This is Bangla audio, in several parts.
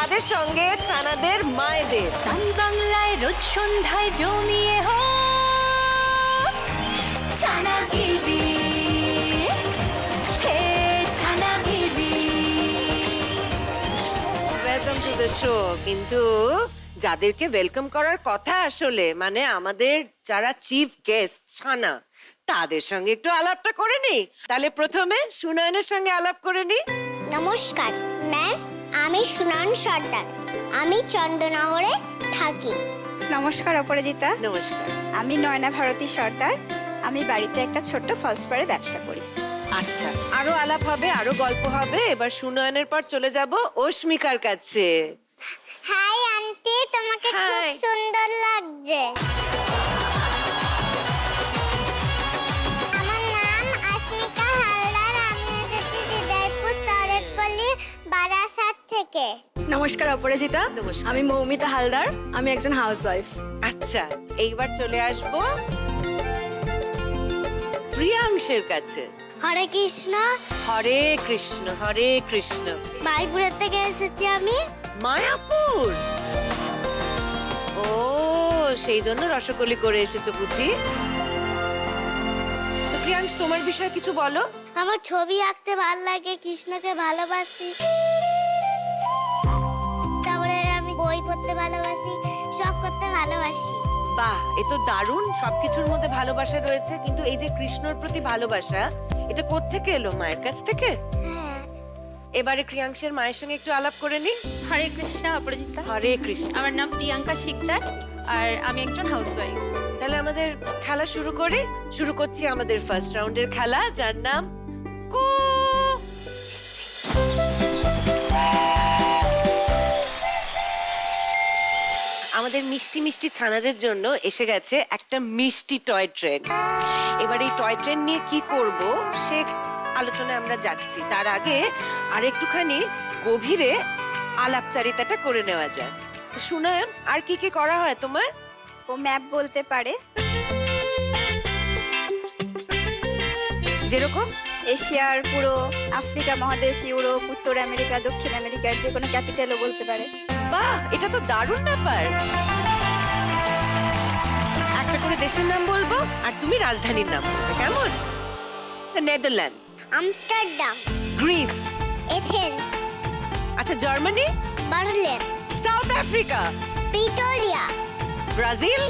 তাদের সঙ্গে ছানাদের মায়েদের। সান বাংলায় রোজ সন্ধ্যায় জমিয়ে হো ছানাগিরি, হে ছানাগিরি। Welcome to the show. কিন্তু যাদেরকে ওয়েলকাম করার কথা আসলে মানে আমাদের যারা চিফ গেস্ট ছানা, তাদের সঙ্গে একটু আলাপটা করে নি। তাহলে প্রথমে সুনয়নের সঙ্গে আলাপ করে নি। নমস্কার ম্যাম, আমি সুনয়ন সর্দার। আমি চন্দ্রনগরে থাকি। নমস্কার অপরাজিতা, নমস্কার। আমি নয়না ভারতী সর্দার। আমি বাড়িতে একটা ছোট্ট ফলস পাড়ে ব্যবসা করি। আচ্ছা, আরো আলাপ হবে, আরো গল্প হবে। এবার সুনয়নের পর চলে যাব অস্মিকার কাছে। হাই আন্টি, তোমাকে খুব Hi. সুন্দর লাগছে। আমার নাম অস্মিকা হালদার। আমি এসেছি হৃদয়পুর শরৎপল্লী বারাসাত থেকে। নমস্কার অপরাজিতা, নমস্কার। আমি মৌমিতা হালদার। আমি একজন হাউসওয়াইফ। আচ্ছা, এইবার চলে আসবো প্রিয়াংশের কাছে। হরে কৃষ্ণ। হরে কৃষ্ণ, হরে কৃষ্ণ। বাড়িপুরের থেকে এসেছি আমি। মায়াপুর। ও, সেই জন্য রসগোল্লা করে এসেছো বুঝি। তো প্রিয়াংশ, তোমার বিষয়ে কিছু বলো। আমার ছবি আঁকতে ভালো লাগে, কৃষ্ণকে ভালোবাসি। তারপরে আমি বই পড়তে ভালোবাসি, সব করতে ভালোবাসি। বাহ, এ তো দারুণ। সবকিছুর মধ্যে ভালোবাসা রয়েছে, কিন্তু এই যে কৃষ্ণর প্রতি ভালোবাসা, এটা কোত্থেকে এলো? মায়ের কাছ থেকে? হ্যাঁ। এবারে প্রিয়াংশের মায়ের সঙ্গে একটু আলাপ করে নি। হরে কৃষ্ণ অপরাজিতা, হরে কৃষ্ণ। আমার নাম প্রিয়াঙ্কা শিকদার আর আমি একজন হাউসওয়াইফ। তাহলে আমাদের খেলা শুরু করি। শুরু করছি আমাদের ফার্স্ট রাউন্ডের খেলা, যার নাম কু। আমাদের মিষ্টি মিষ্টি ছানাদের জন্য এসে গেছে একটা মিষ্টি টয় ট্রেন। এবার এই টয় ট্রেন নিয়ে কি করব সে আলোচনায় আমরা যাচ্ছি। তার আগে আর একটুখানি গভীরে আলাপচারিতাটা করে নেওয়া যাক। সুনয়ন, আর কি কি করা হয় তোমার? ও ম্যাপ বলতে পারে, যেরকম এশিয়ার পুরো, আফ্রিকা মহাদেশ, ইউরোপ, উত্তর আমেরিকা, দক্ষিণ আমেরিকার যে কোনো ক্যাপিটালও বলতে পারে। বাহ, এটা তো দারুণ ব্যাপার। একটা করে দেশের নাম বলবো আর তুমি রাজধানীর নাম বলবে, কেমন? নেদারল্যান্ড, আমস্টারডাম, গ্রিস, এথেন্স, আচ্ছা Germany, Berlin, South Africa, Pretoria, Brazil,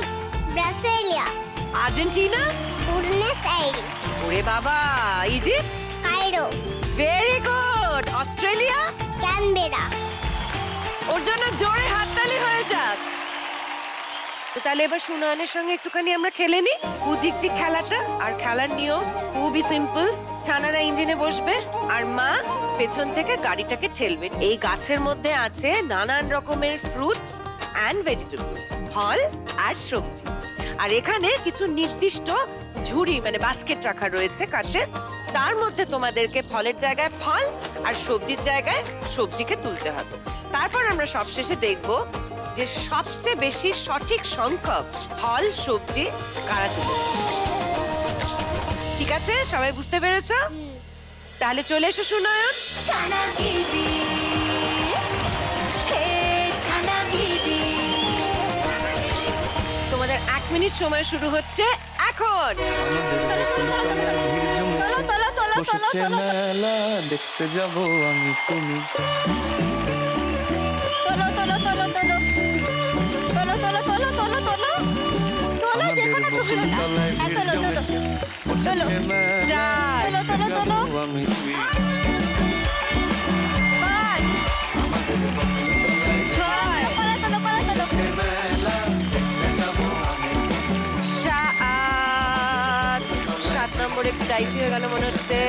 Brasilia, Argentina, Buenos Aires, ওরে বাবা, Egypt, Cairo, very good, Australia. Canberra. ওর জন্য জোরে হাততালি হয়ে যাক। তো তাহলে এবার সুনয়নের সঙ্গে একটুখানি আমরা খেলে নি কুজিকচিক খেলাটা। আর খেলার নিয়ম খুবই সিম্পল। ছানারা ইঞ্জিনে বসবে আর মা পেছন থেকে গাড়িটাকে ঠেলবে। এই গাছের মধ্যে আছে নানান রকমের ফ্রুটস অ্যান্ড ভেজিটেবলস, ফল আর সবজি। আর এখানে কিছু নির্দিষ্ট ঝুড়ি মানে বাস্কেট রাখা রয়েছে কাছের। তার মধ্যে তোমাদেরকে ফলের জায়গায় ফল আর সবজির জায়গায় সবজিকে তুলতে হবে। তারপর আমরা সবশেষে দেখব যে সবচেয়ে বেশি সঠিক সংখ্যক ফল সবজি কারা তুলেছে। ঠিক আছে, সবাই বুঝতে পেরেছ? তাহলে চলে এসো সুনয়ন। ছানাগিরি, হে ছানাগিরি। তোমাদের 1 মিনিট সময় শুরু হচ্ছে এখন। বসেছে মেলা, দেখতে যাব আমি তুমি। তোলো তোলো তোলো তোলো তোলো তোলো তোলো তোলো তোলো তোলো, যে কোনো তোলো না। হ্যাঁ, তোলো তোলো তোলো চার, তোলো তোলো তোলো। আমি তুই 5, 6, পালা তোলো পালা তোলো। 7 নম্বর একটু ডাইসি হয়ে গেল মনে হচ্ছে।